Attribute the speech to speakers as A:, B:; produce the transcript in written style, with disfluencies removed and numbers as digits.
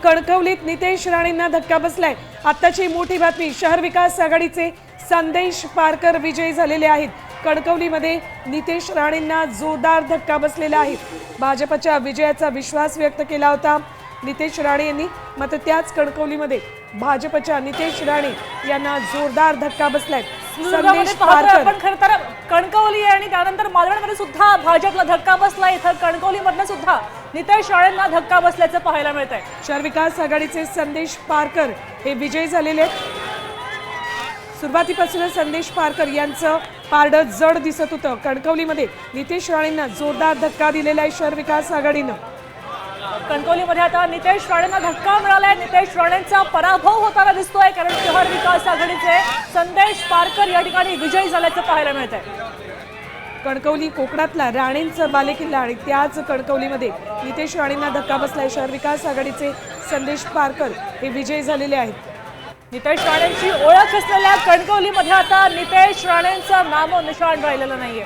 A: कणकवलीत नितेश राणेंना धक्का बसलाय। आत्ताची मोठी बातमी, शहर विकास आघाडीचे संदेश पारकर विजयी झालेले आहेत। कणकवलीमध्ये नितेश राणेंना जोरदार धक्का बसलेला आहे। भाजपच्या विजयाचा विश्वास व्यक्त केला होता नितेश राणे यांनी, मात्र त्याच कणकवलीमध्ये भाजपच्या नितेश राणे यांना जोरदार धक्का बसलाय। संदेश पारकर
B: पण खरं तर कणकवली आणि त्यानंतर मालवणमध्ये सुद्धा भाजपला धक्का बसला। इथं कणकवलीमधनं सुद्धा नितेश राणेंना धक्का बसल्याचं पाहायला मिळत आहे।
A: शहर विकास आघाडीचे संदेश पारकर हे विजयी झालेले आहेत। सुरुवातीपासूनच संदेश पारकर यांचं पारडं जड दिसत होतं। कणकवलीमध्ये नितेश राणेंना जोरदार धक्का दिलेला आहे शहर विकास आघाडीनं।
B: कणकवलीमध्ये आता नितेश राणेंना धक्का मिळालाय। नितेश राणेंचा पराभव होताना दिसतोय, कारण शहर विकास आघाडीचे संदेश पारकर या ठिकाणी विजयी झाल्याचं पाहायला मिळत आहे।
A: कणकवली कोकणातला राणेंचं बालेकिल्ला आणि त्याच कणकवलीमध्ये नितेश राणेंना धक्का बसलाय। शहर विकास आघाडीचे संदेश पारकर हे विजयी झालेले आहेत।
B: नितेश राणेंची ओळख असलेल्या कणकवलीमध्ये आता नितेश राणेंचं नामोनिशाण राहिलेलं नाहीये।